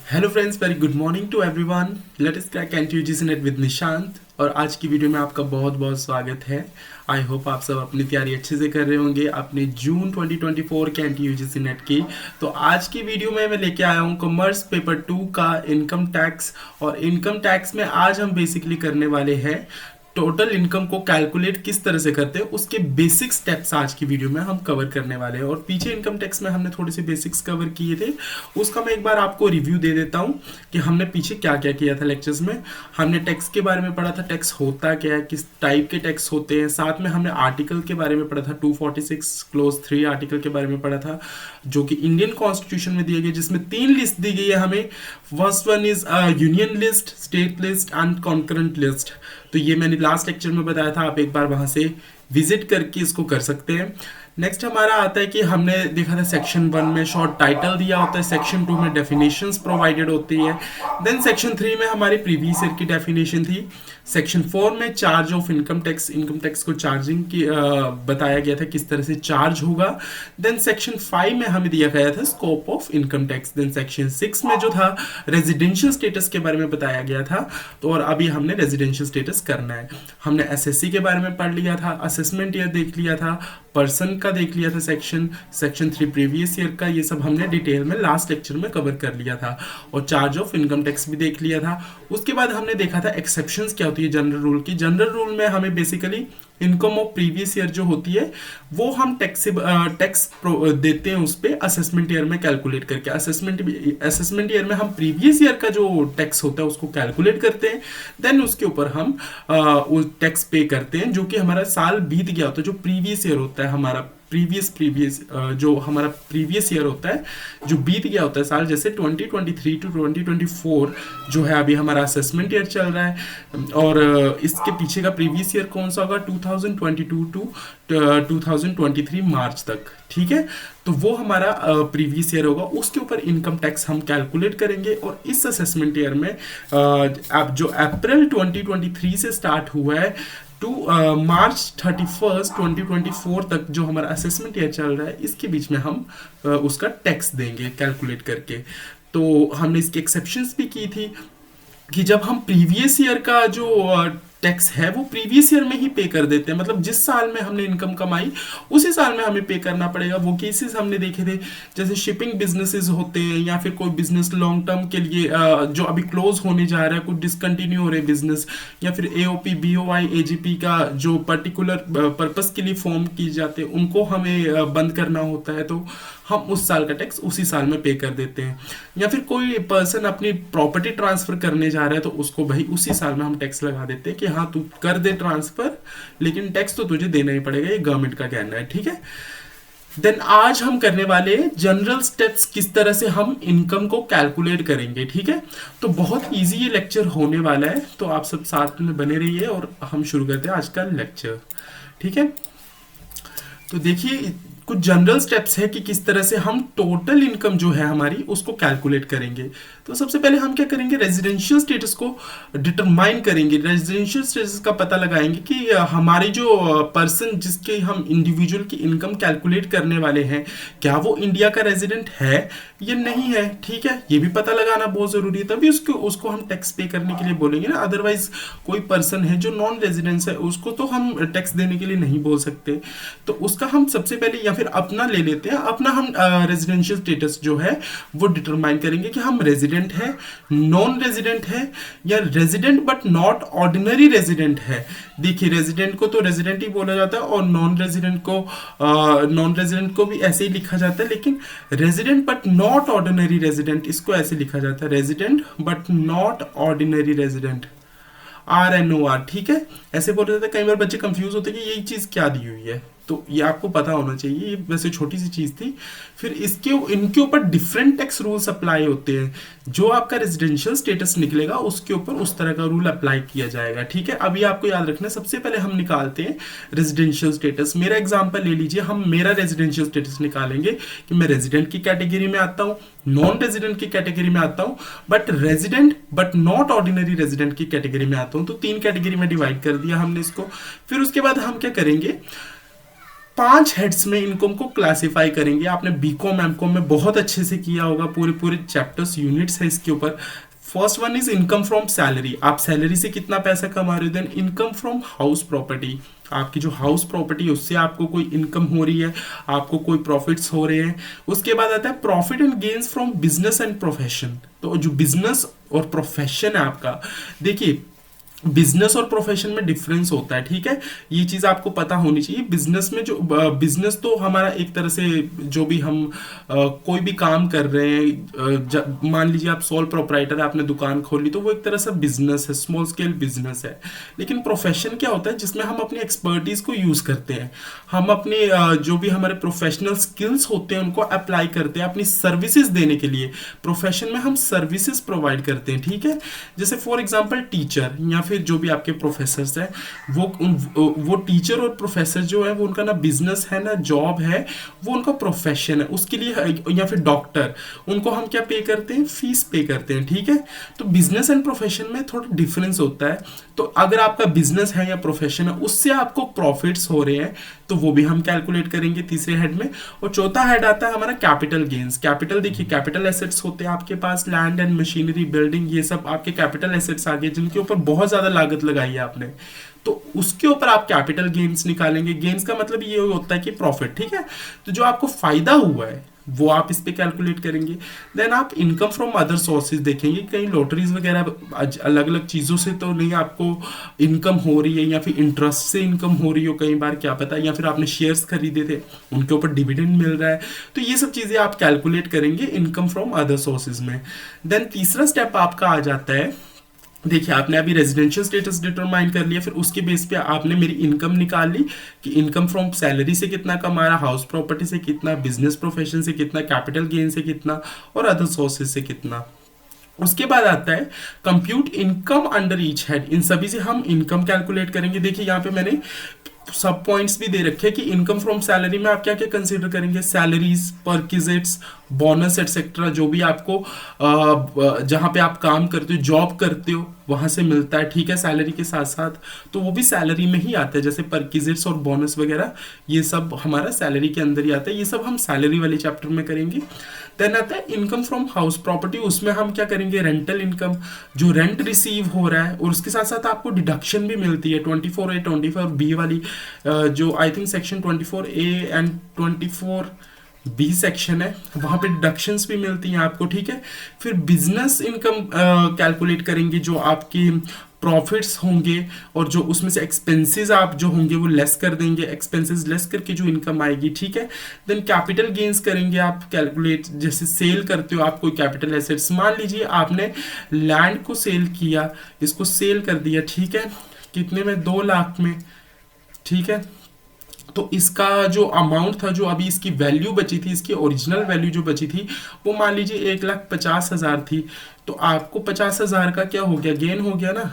Hello friends, very good morning to everyone. Let us crack NT UGC NET with Nishant. और आज की video में आपका बहुत बहुत स्वागत है। आई होप आप सब अपनी तैयारी अच्छे से कर रहे होंगे अपने जून 2024 के एनटीयूजीसी नेट की। तो आज की वीडियो में मैं लेके आया हूँ कॉमर्स पेपर 2 का इनकम टैक्स। और इनकम टैक्स में आज हम बेसिकली करने वाले हैं टोटल इनकम को कैलकुलेट किस तरह से करते हैं, उसके बेसिक स्टेप्स आज की वीडियो में हम कवर करने वाले हैं। और पीछे इनकम टैक्स में हमने थोड़े से बेसिक्स कवर किए थे, उसका मैं एक बार आपको रिव्यू दे देता हूं कि हमने पीछे क्या क्या किया था लेक्चर्स में। हमने टैक्स के बारे में पढ़ा था, टैक्स होता क्या है, किस टाइप के टैक्स होते हैं। साथ में हमने आर्टिकल के बारे में पढ़ा था, 246 क्लोज 3 आर्टिकल के बारे में पढ़ा था, जो कि इंडियन कॉन्स्टिट्यूशन में दिए गए, जिसमें 3 लिस्ट दी गई है हमें। First one is union list, state list and concurrent list. तो ये मैंने लास्ट लेक्चर में बताया था, आप एक बार वहां से विजिट करके इसको कर सकते हैं। नेक्स्ट हमारा आता है कि हमने देखा था सेक्शन 1 में शॉर्ट टाइटल दिया होता है, सेक्शन 2 में डेफिनेशंस प्रोवाइडेड होती है, देन सेक्शन 3 में हमारी प्रीवियस ईयर की डेफिनेशन थी, सेक्शन 4 में चार्ज ऑफ इनकम टैक्स को चार्जिंग की बताया गया था किस तरह से चार्ज होगा, देन सेक्शन 5 में हमें दिया गया था scope of income tax, then section 6 में जो था रेजिडेंशियल स्टेटस के बारे में बताया गया था। तो और अभी हमने रेजिडेंशियल स्टेटस करना है। हमने एसएससी के बारे में पढ़ लिया था, असेसमेंट ईयर देख लिया था, पर्सन का देख लिया था सेक्शन 3 प्रीवियस ईयर का, ये सब हमने डिटेल में लास्ट लेक्चर में कवर कर लिया था। और चार्ज ऑफ इनकम टैक्स भी देख लिया था। उसके बाद हमने देखा था एक्सेप्शंस क्या होती है जनरल रूल की। जनरल रूल में हमें basically income of previous year जो होती है वो हम टैक्स देते हैं उस पर असेसमेंट ईयर में कैलकुलेट करके। असेसमेंट ईयर में हम प्रीवियस ईयर का जो टैक्स होता है उसको कैलकुलेट करते हैं, देन उसके ऊपर हम टैक्स पे करते हैं जो कि हमारा साल बीत गया होता है, जो प्रीवियस ईयर होता है हमारा प्रीवियस जो हमारा प्रीवियस ईयर होता है जो बीत गया होता है साल, जैसे 2023 टू 2024 जो है अभी हमारा असेसमेंट ईयर चल रहा है। और इसके पीछे का प्रीवियस ईयर कौन सा होगा, 2022 टू 2023 मार्च तक, ठीक है। तो वो हमारा प्रीवियस ईयर होगा, उसके ऊपर इनकम टैक्स हम कैलकुलेट करेंगे। और इस असेसमेंट ईयर में अब जो अप्रैल 2023 से स्टार्ट हुआ है टू मार्च 31 2024 तक जो हमारा असेसमेंट ईयर चल रहा है, इसके बीच में हम उसका टैक्स देंगे कैलकुलेट करके। तो हमने इसकी एक्सेप्शंस भी की थी कि जब हम प्रीवियस ईयर का जो टैक्स है वो प्रीवियस ईयर में ही पे कर देते हैं, मतलब जिस साल में हमने इनकम कमाई उसी साल में हमें पे करना पड़ेगा। वो केसेस हमने देखे थे, जैसे शिपिंग बिजनेसेस होते हैं या फिर कोई बिजनेस लॉन्ग टर्म के लिए जो अभी क्लोज होने जा रहा है, कुछ डिसकंटिन्यू हो रहे बिजनेस, या फिर एओपी बीओआई एजीपी का जो पर्टिकुलर पर्पस के लिए फॉर्म की जाते हैं उनको हमें बंद करना होता है, तो हम उस साल का टैक्स उसी साल में पे कर देते हैं। या फिर कोई पर्सन अपनी प्रॉपर्टी ट्रांसफर करने जा रहा है तो उसको भाई उसी साल में हम टैक्स लगा देते हैं कि हाँ तू कर दे ट्रांसफर, लेकिन टैक्स तो तुझे देना ही पड़ेगा, ये गवर्नमेंट का कहना है, ठीक है। देन आज हम करने वाले जनरल स्टेप्स किस तरह से हम इनकम को कैलकुलेट करेंगे, ठीक है। तो बहुत इजी ये लेक्चर होने वाला है, तो आप सब साथ में बने रहिए और हम शुरू करते हैं आज का लेक्चर, ठीक है। तो देखिए कुछ जनरल स्टेप्स है कि किस तरह से हम टोटल इनकम जो है हमारी उसको कैलकुलेट करेंगे। तो सबसे पहले हम क्या करेंगे, रेजिडेंशियल स्टेटस को डिटरमाइन करेंगे। रेजिडेंशियल स्टेटस का पता लगाएंगे कि हमारी जो पर्सन जिसके हम इंडिविजुअल की इनकम कैलकुलेट करने वाले हैं, क्या वो इंडिया का रेजिडेंट है या नहीं है, ठीक है। ये भी पता लगाना बहुत जरूरी है, तभी उसको हम टैक्स पे करने के लिए बोलेंगे ना। अदरवाइज कोई पर्सन है जो नॉन रेजिडेंस है उसको तो हम टैक्स देने के लिए नहीं बोल सकते। तो उसका हम सबसे पहले या फिर अपना ले लेते हैं, अपना हम रेजिडेंशियल स्टेटस जो है वो डिटरमाइन करेंगे कि हम रेजिडेंट है, नॉन रेजिडेंट है, या resident but not ordinary resident है। देखिए रेजिडेंट को तो रेजिडेंट ही बोला जाता है और नॉन रेजिडेंट को भी ऐसे ही लिखा जाता है, लेकिन resident but not ordinary resident इसको ऐसे लिखा जाता है, resident but not ordinary resident, RNOR, ठीक है। ऐसे बोल रहे थे, कई बार बच्चे कंफ्यूज होते हैं कि ये चीज क्या दी हुई है, तो ये आपको पता होना चाहिए। ये वैसे छोटी सी चीज थी। फिर इनके ऊपर डिफरेंट टैक्स रूल्स अप्लाई होते हैं। जो आपका रेजिडेंशियल स्टेटस निकलेगा उसके ऊपर उस तरह का रूल अप्लाई किया जाएगा, ठीक है। अभी आपको याद रखना है, सबसे पहले हम निकालते हैं रेजिडेंशियल स्टेटस। मेरा एग्जांपल ले लीजिए, हम मेरा रेजिडेंशियल स्टेटस निकालेंगे कि मैं रेजिडेंट की कैटेगरी में आता हूँ, नॉन रेजिडेंट की कैटेगरी में आता हूँ, but resident but not ordinary resident की कैटेगरी में आता हूँ। तो 3 कैटेगरी में डिवाइड कर दिया हमने इसको। फिर उसके बाद हम क्या करेंगे, 5 हेड्स में इनकम को क्लासिफाई करेंगे। आपने बीकॉम एमकॉम में बहुत अच्छे से किया होगा, पूरे पूरे चैप्टर्स यूनिट्स है इसके ऊपर। First one is income from salary, आप सैलरी से कितना पैसा कमा रहे हो। Then income from house property, आपकी जो हाउस प्रॉपर्टी है उससे आपको कोई इनकम हो रही है, आपको कोई प्रॉफिट्स हो रहे हैं। उसके बाद आता है profit and gains from business and profession. तो जो बिजनेस और प्रोफेशन है आपका, देखिए बिजनेस और प्रोफेशन में डिफरेंस होता है, ठीक है, ये चीज आपको पता होनी चाहिए। बिजनेस में जो बिजनेस तो हमारा एक तरह से जो भी हम कोई भी काम कर रहे हैं, मान लीजिए आप सोल प्रोप्राइटर है, आपने दुकान खोली, तो वो एक तरह से बिजनेस है, स्मॉल स्केल बिजनेस है। लेकिन प्रोफेशन क्या होता है, जिसमें हम अपनी एक्सपर्टीज को यूज करते हैं, हम अपने जो भी हमारे प्रोफेशनल स्किल्स होते हैं उनको अप्लाई करते हैं अपनी सर्विसेज देने के लिए। प्रोफेशन में हम सर्विसेज प्रोवाइड करते हैं, ठीक है। जैसे फॉर एग्जांपल टीचर या फिर जो भी आपके प्रोफेसर्स हैं, वो टीचर और प्रोफेसर जो है वो उनका ना बिजनेस है ना जॉब है, वो उनका प्रोफेशन है। उसके लिए या फिर डॉक्टर, उनको हम क्या पे करते हैं, फीस पे करते हैं, ठीक है। तो बिजनेस एंड प्रोफेशन में थोड़ा डिफरेंस होता है। तो अगर आपका बिजनेस है या प्रोफेशन है उससे आपको प्रॉफिट्स हो रहे हैं तो वो भी हम कैलकुलेट करेंगे तीसरे हेड में। और चौथा हेड आता है हमारा कैपिटल गेन्स। कैपिटल, देखिए कैपिटल एसेट्स होते हैं आपके पास, लैंड एंड मशीनरी, बिल्डिंग, ये सब आपके कैपिटल एसेट्स आ गए जिनके ऊपर बहुत ज्यादा लागत लगाई है आपने, तो उसके ऊपर आप कैपिटल गेन्स निकालेंगे। गेन्स का मतलब ये होता है कि प्रॉफिट, ठीक है। तो जो आपको फायदा हुआ है वो आप इस पे कैलकुलेट करेंगे। देन आप इनकम फ्रॉम अदर सोर्सेज देखेंगे, कहीं लॉटरीज वगैरह अलग अलग चीज़ों से तो नहीं आपको इनकम हो रही है, या फिर इंटरेस्ट से इनकम हो रही हो कई बार, क्या पता, या फिर आपने शेयर्स खरीदे थे उनके ऊपर डिविडेंड मिल रहा है। तो ये सब चीज़ें आप कैलकुलेट करेंगे इनकम फ्रॉम अदर सोर्सेज में। देन तीसरा स्टेप आपका आ जाता है, देखिए आपने अभी रेजिडेंशियल स्टेटस डिटरमाइन कर लिया, फिर उसके बेस पे आपने मेरी इनकम निकाल ली कि इनकम फ्रॉम सैलरी से कितना कमा रहा, हाउस प्रॉपर्टी से कितना, बिजनेस प्रोफेशन से कितना, कैपिटल गेन से कितना और अदर सोर्सेज से कितना। उसके बाद आता है compute income under each head. इन सभी से हम इनकम कैलकुलेट करेंगे। देखिए यहाँ पे मैंने सब पॉइंट्स भी दे रखे हैं कि इनकम फ्रॉम सैलरी में आप क्या क्या कंसीडर करेंगे, सैलरीज, परकिजिट्स, बोनस एटसेट्रा, जो भी आपको जहाँ पे आप काम करते हो, जॉब करते हो, वहां से मिलता है, ठीक है, सैलरी के साथ साथ, तो वो भी सैलरी में ही आता है। जैसे परकिजिट्स और बोनस वगैरह ये सब हमारा सैलरी के अंदर ही आता है। ये सब हम सैलरी वाले चैप्टर में करेंगे। देन आता है इनकम फ्रॉम हाउस प्रॉपर्टी, उसमें हम क्या करेंगे, रेंटल इनकम, जो रेंट रिसीव हो रहा है, और उसके साथ साथ आपको डिडक्शन भी मिलती है 24A 24B वाली, जो I think section 24A and 24B section है, वहां पे डिडक्शंस भी मिलती हैं आपको, ठीक है। फिर बिजनेस इनकम कैलकुलेट करेंगे, जो आपकी प्रॉफिट्स होंगे और जो उसमें से एक्सपेंसेस आप जो होंगे वो लेस कर देंगे, एक्सपेंसेस लेस करके जो इनकम आएगी, ठीक है। देन कैपिटल गेन्स करेंगे आप कैलकुलेट, जैसे सेल करते हो आप कोई कैपिटल एसेट्स, मान लीजिए आपने लैंड को सेल किया, इसको सेल कर दिया, ठीक है, कितने में, 2 लाख में, ठीक है। तो इसका जो अमाउंट था, जो अभी इसकी वैल्यू बची थी, इसकी ओरिजिनल वैल्यू जो बची थी वो मान लीजिए 1,50,000 थी। तो आपको 50,000 का क्या हो गया, गेन हो गया ना।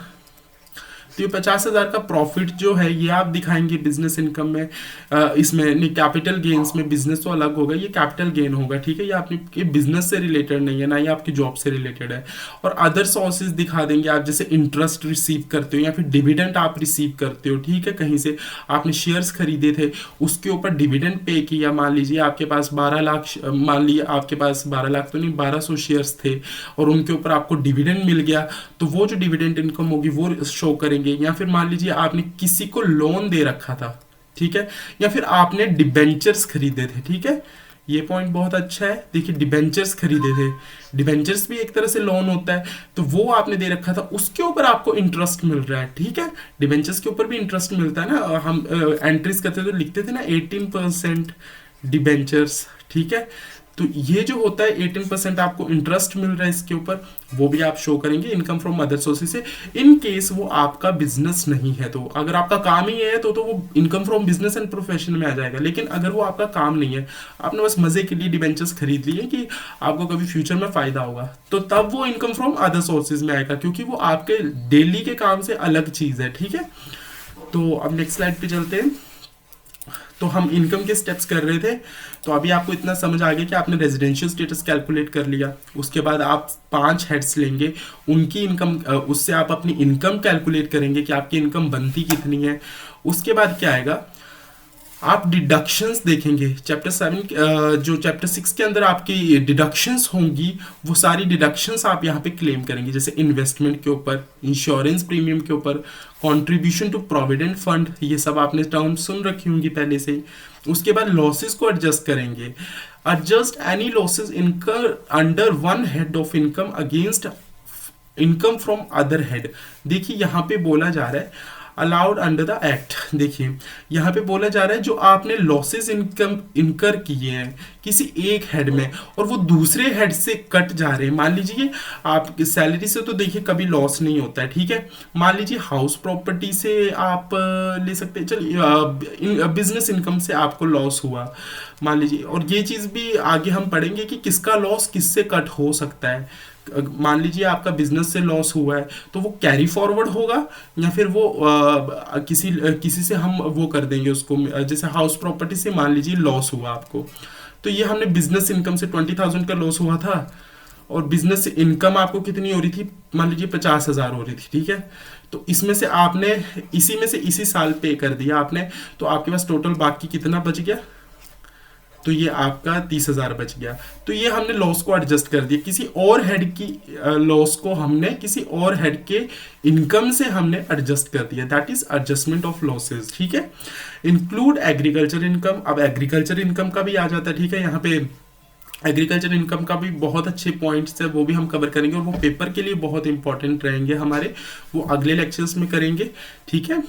तो ये 50,000 का प्रॉफिट जो है ये आप दिखाएंगे बिजनेस इनकम में, इसमें नहीं, कैपिटल गेन्स में। बिजनेस तो अलग होगा, ये कैपिटल गेन होगा, ठीक है। ये आपके बिजनेस से रिलेटेड नहीं है, ना ही आपकी जॉब से रिलेटेड है। और अदर सोर्सेज दिखा देंगे आप, जैसे इंटरेस्ट रिसीव करते हो या फिर डिविडेंड आप रिसीव करते हो, ठीक है, कहीं से आपने शेयर्स खरीदे थे, उसके ऊपर डिविडेंड पे किया। मान लीजिए आपके पास 12 लाख, मान लीजिए आपके पास 12 लाख तो नहीं, 1200 शेयर्स थे और उनके ऊपर आपको डिविडेंड मिल गया, तो वो जो डिविडेंड इनकम होगी वो शो करेंगे। या फिर मान लीजिए आपने किसी को लोन दे रखा था, ठीक है, या फिर आपने डिबेंचर्स खरीदे थे, ठीक है। ये पॉइंट बहुत अच्छा है, देखिए डिबेंचर्स खरीदे थे, डिबेंचर्स भी एक तरह से लोन होता है, तो वो आपने दे रखा था, उसके ऊपर आपको इंटरेस्ट मिल रहा है, ठीक है। डिबेंचर्स के ऊपर भी इंटरेस्ट मिलता है ना, हम एंट्रीज करते थे, लिखते थे ना 18% डिबेंचर्स, ठीक है। तो ये जो होता है 18% आपको इंटरेस्ट मिल रहा है इसके ऊपर, वो भी आप शो करेंगे इनकम फ्रॉम अदर सोर्सेज से, इन केस वो आपका बिजनेस नहीं है। तो अगर आपका काम ही है तो वो income from business and profession में आ जाएगा। लेकिन अगर वो आपका काम नहीं है, आपने बस मजे के लिए डिबेंचर्स खरीद लिए कि आपको कभी फ्यूचर में फायदा होगा, तो तब वो इनकम फ्रॉम अदर सोर्सेज में आएगा, क्योंकि वो आपके डेली के काम से अलग चीज है, ठीक है। तो अब नेक्स्ट स्लाइड पे चलते हैं। तो हम इनकम के स्टेप्स कर रहे थे, तो अभी आपको इतना समझ आ गया कि आपने रेजिडेंशियल स्टेटस कैलकुलेट कर लिया। उसके बाद आप 5 हेड्स लेंगे, उनकी इनकम, उससे आप अपनी इनकम कैलकुलेट करेंगे कि आपकी इनकम बनती कितनी है। उसके बाद क्या आएगा, आप डिडक्शंस देखेंगे चैप्टर 7, जो चैप्टर 6 के अंदर आपकी डिडक्शंस होंगी, वो सारी डिडक्शंस आप यहाँ पे क्लेम करेंगे, जैसे इन्वेस्टमेंट के ऊपर, इंश्योरेंस प्रीमियम के ऊपर, कंट्रीब्यूशन टू प्रोविडेंट फंड, ये सब आपने टर्म सुन रखी होंगी पहले से ही। उसके बाद लॉसेस को एडजस्ट करेंगे, एडजस्ट एनी लॉसेस इनकर under one head of income against income from other head. देखिए यहाँ पे बोला जा रहा है अलाउड अंडर द एक्ट। देखिए यहाँ पे बोला जा रहा है जो आपने लॉसेस इनकम इनकर किए हैं किसी एक हेड में और वो दूसरे हेड से कट जा रहे हैं, मान लीजिए आपकी सैलरी से तो देखिए कभी लॉस नहीं होता है, ठीक है। मान लीजिए हाउस प्रॉपर्टी से आप ले सकते हैं, चलिए बिजनेस इनकम से आपको लॉस हुआ मान लीजिए, और ये चीज़ भी आगे हम पढ़ेंगे कि किसका लॉस किससे कट हो सकता है। मान लीजिए आपका बिजनेस से लॉस हुआ है तो वो कैरी फॉरवर्ड होगा या फिर वो किसी से हम वो कर देंगे उसको, जैसे हाउस प्रॉपर्टी से मान लीजिए लॉस हुआ आपको, तो ये हमने बिजनेस इनकम से 20,000 का लॉस हुआ था और बिजनेस इनकम आपको कितनी हो रही थी, मान लीजिए 50,000 हो रही थी, ठीक है। तो इसमें से आपने इसी में से इसी साल पे कर दिया आपने, तो आपके पास टोटल बाकी कितना बच गया, तो ये आपका 30,000 बच गया। तो ये हमने लॉस को एडजस्ट कर दिया, किसी और हेड की लॉस को हमने किसी और हेड के इनकम से हमने एडजस्ट कर दिया, that is adjustment of losses, ठीक है। इंक्लूड एग्रीकल्चर इनकम, अब एग्रीकल्चर इनकम का भी आ जाता है, ठीक है। यहाँ पे एग्रीकल्चर इनकम का भी बहुत अच्छे पॉइंट्स है, वो भी हम कवर करेंगे और वो पेपर के लिए बहुत इंपॉर्टेंट रहेंगे हमारे, वो अगले लेक्चर्स में करेंगे, ठीक है।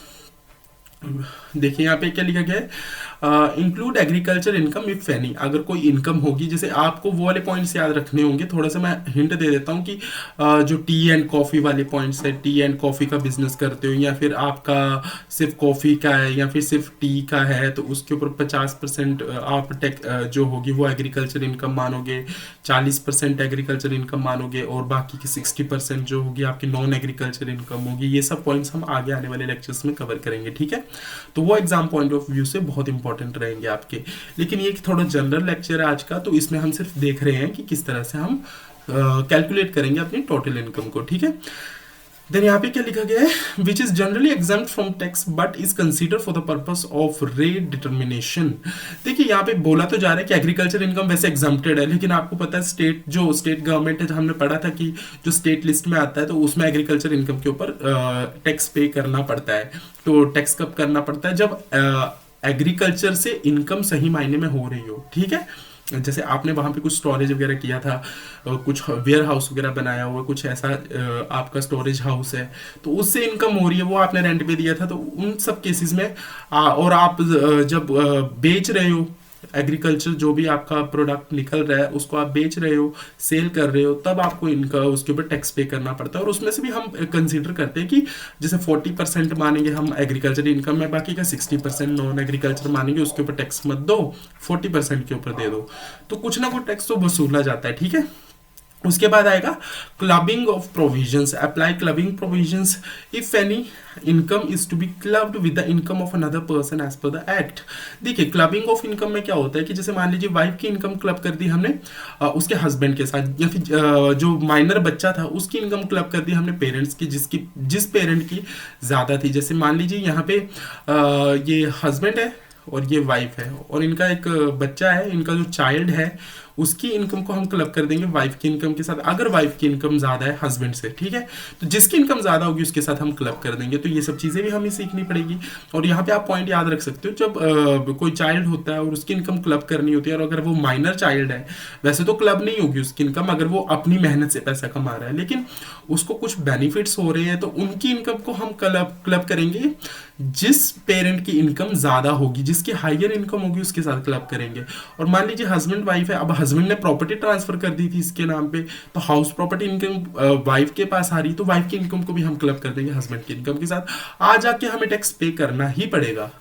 देखिए यहाँ पे क्या लिखा गया है, include agriculture income if any, अगर कोई इनकम होगी, जैसे आपको वो वाले पॉइंट्स याद रखने होंगे, थोड़ा सा मैं हिंट दे देता हूँ कि जो टी एंड कॉफ़ी वाले पॉइंट्स है, टी एंड कॉफ़ी का बिजनेस करते हो या फिर आपका सिर्फ कॉफ़ी का है या फिर सिर्फ टी का है, तो उसके ऊपर 50% आप जो होगी वो एग्रीकल्चर इनकम मानोगे, 40% एग्रीकल्चर इनकम मानोगे और बाकी की 60% जो होगी आपकी नॉन एग्रीकल्चर इनकम होगी। ये सब पॉइंट्स हम आगे आने वाले लेक्चर्स में कवर करेंगे, ठीक है। तो वो एग्जाम पॉइंट ऑफ व्यू से बहुत इंपॉर्टेंट रहेंगे आपके, लेकिन ये थोड़ा जनरल लेक्चर है आज का, तो इसमें हम सिर्फ देख रहे हैं कि किस तरह से हम कैलकुलेट करेंगे अपनी टोटल इनकम को, ठीक है। देन यहाँ पे क्या लिखा गया है, which is generally exempt from tax but is consider for the purpose of rate determination. देखिए यहाँ पे बोला तो जा रहा है कि एग्रीकल्चर इनकम वैसे एग्जाम्प्टेड है, लेकिन आपको पता है स्टेट गवर्नमेंट है, हमने पढ़ा था कि जो स्टेट लिस्ट में आता है तो उसमें एग्रीकल्चर इनकम के ऊपर टैक्स पे करना पड़ता है। तो टैक्स कब करना पड़ता है, जब एग्रीकल्चर से इनकम सही मायने में हो रही हो, ठीक है। जैसे आपने वहाँ पे कुछ स्टोरेज वगैरह किया था, कुछ वेयर हाउस वगैरह बनाया हुआ, कुछ ऐसा आपका स्टोरेज हाउस है, तो उससे इनकम हो रही है, वो आपने रेंट पे दिया था, तो उन सब केसेस में और आप जब बेच रहे हो एग्रीकल्चर, जो भी आपका प्रोडक्ट निकल रहा है उसको आप बेच रहे हो, सेल कर रहे हो, तब आपको इनका उसके ऊपर टैक्स पे करना पड़ता है। और उसमें से भी हम कंसीडर करते हैं कि जैसे 40% मानेंगे हम एग्रीकल्चर इनकम में, बाकी का 60% नॉन एग्रीकल्चर मानेंगे, उसके ऊपर टैक्स मत दो, 40% के ऊपर दे दो, तो कुछ ना कुछ टैक्स तो वसूला जाता है, ठीक है। उसके बाद आएगा clubbing of provisions, apply clubbing provisions if any income is to be clubbed with the income of another person as per the act. देखिए क्लबिंग ऑफ इनकम में क्या होता है कि जैसे मान लीजिए वाइफ की इनकम क्लब कर दी हमने उसके हस्बैंड के साथ, या फिर जो माइनर बच्चा था उसकी इनकम क्लब कर दी हमने पेरेंट्स की, जिस पेरेंट की ज़्यादा थी। जैसे मान लीजिए यहाँ पे ये हस्बैंड है और ये वाइफ है और इनका एक बच्चा है, इनका जो चाइल्ड है उसकी इनकम को हम क्लब कर देंगे वाइफ की इनकम के साथ, अगर वाइफ की इनकम ज़्यादा है हस्बैंड से, ठीक है। तो जिसकी इनकम ज़्यादा होगी उसके साथ हम क्लब कर देंगे। तो ये सब चीज़ें भी हमें सीखनी पड़ेगी। और यहाँ पे आप पॉइंट याद रख सकते हो, जब कोई चाइल्ड होता है और उसकी इनकम क्लब करनी होती है, और अगर वो माइनर चाइल्ड है, वैसे तो क्लब नहीं होगी उसकी इनकम अगर वो अपनी मेहनत से पैसा कमा रहा है, लेकिन उसको कुछ बेनिफिट्स हो रहे हैं, तो उनकी इनकम को हम क्लब करेंगे जिस पेरेंट की इनकम ज़्यादा होगी, जिसकी हायर इनकम होगी उसके साथ क्लब करेंगे। और मान लीजिए हस्बैंड वाइफ है, अब हस्बैंड ने प्रॉपर्टी ट्रांसफर कर दी थी इसके नाम पे, तो हाउस प्रॉपर्टी इनकम वाइफ के पास आ रही, तो वाइफ की इनकम को भी हम क्लब कर देंगे हस्बैंड की इनकम के साथ। आ जाके हमें टैक्स पे करना ही पड़ेगा।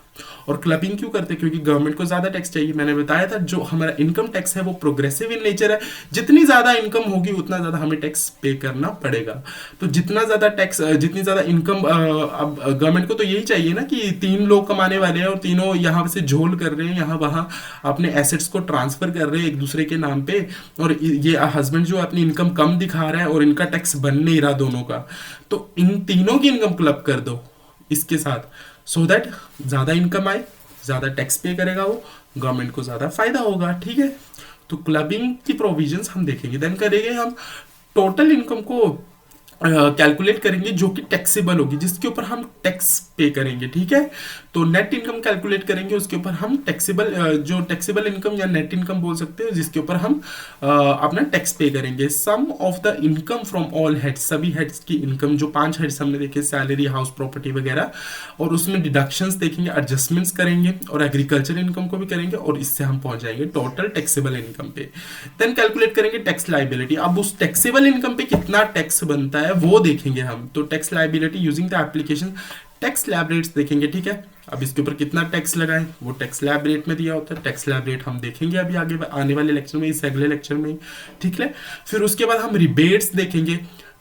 और क्लबिंग क्यों करते हैं, क्योंकि गवर्नमेंट को ज्यादा टैक्स चाहिए। मैंने बताया था जो हमारा इनकम टैक्स है वो प्रोग्रेसिव इन नेचर है, जितनी ज्यादा इनकम होगी उतना ज्यादा हमें टैक्स पे करना पड़ेगा। तो जितना ज्यादा टैक्स, जितनी ज्यादा इनकम, अब गवर्नमेंट को तो यही चाहिए ना कि 3 लोग कमाने वाले हैं और तीनों यहाँ से झोल कर रहे हैं, यहाँ वहाँ अपने एसेट्स को ट्रांसफर कर रहे हैं एक दूसरे के नाम पे, और ये हस्बैंड जो अपनी इनकम कम दिखा रहा है और इनका टैक्स बन नहीं रहा दोनों का, तो इन तीनों की इनकम क्लब कर दो इसके साथ, सो दैट ज़्यादा इनकम आए, ज़्यादा टैक्स पे करेगा वो, गवर्नमेंट को ज़्यादा फायदा होगा, ठीक है। तो क्लबिंग की प्रोविजंस हम देखेंगे, देन करेंगे हम टोटल इनकम को कैलकुलेट करेंगे जो कि टैक्सेबल होगी, जिसके ऊपर हम टैक्स पे करेंगे, ठीक है। तो नेट इनकम कैलकुलेट करेंगे, उसके ऊपर हम टैक्सेबल जो टैक्सेबल इनकम या नेट इनकम बोल सकते हो, जिसके ऊपर हम अपना टैक्स पे करेंगे। Sum of the income from all heads, सभी हेड्स की इनकम, जो 5 हेड्स हमने देखे, सैलरी, हाउस प्रॉपर्टी वगैरह, और उसमें डिडक्शंस देखेंगे, एडजस्टमेंट्स करेंगे, और एग्रीकल्चर इनकम को भी करेंगे, और इससे हम पहुंच जाएंगे टोटल टैक्सेबल इनकम पे। देन कैलकुलेट करेंगे टैक्स लाइबिलिटी। अब उस टैक्सेबल इनकम पे कितना टैक्स बनता है वो देखेंगे हम। तो tax liability using the application tax slab rates देखेंगे, ठीक है। अब इसके ऊपर कितना टैक्स लगाएं वो टैक्स स्लैब रेट में दिया होता है। टैक्स स्लैब रेट हम देखेंगे अभी आगे आने वाले लेक्चर में, इस अगले लेक्चर में, ठीक है। फिर उसके बाद हम रिबेट्स देखेंगे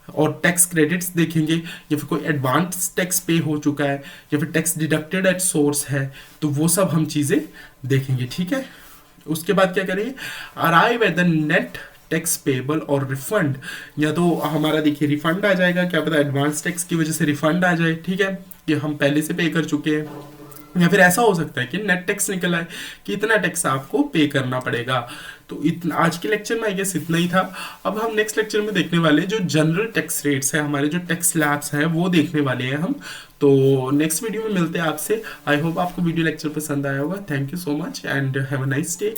और टैक्स क्रेडिट्स देखेंगे, या फिर कोई एडवांस टैक्स पे हो चुका है, या फिर टैक्स डिडक्टेड एट सोर्स है, तो वो सब हम चीज़ें देखेंगे, ठीक है। उसके बाद क्या करेंगे, arrive at the net tax payable और रिफंड। या तो हमारा देखिए रिफंड आ जाएगा, क्या पता एडवांस टैक्स की वजह से रिफंड आ जाए, ठीक है, कि हम पहले से पे कर चुके हैं। या फिर ऐसा हो सकता है कि नेट टैक्स निकल आए कि इतना टैक्स आपको पे करना पड़ेगा। तो इतना आज के लेक्चर में आई गेस इतना ही था। अब हम नेक्स्ट लेक्चर में देखने वाले जो जनरल टैक्स रेट्स है, हमारे जो टैक्स स्लैब्स हैं वो देखने वाले हैं हम। तो नेक्स्ट वीडियो में मिलते हैं आपसे। आई होप आपको वीडियो लेक्चर पसंद आया होगा। Thank you so much and have a nice day.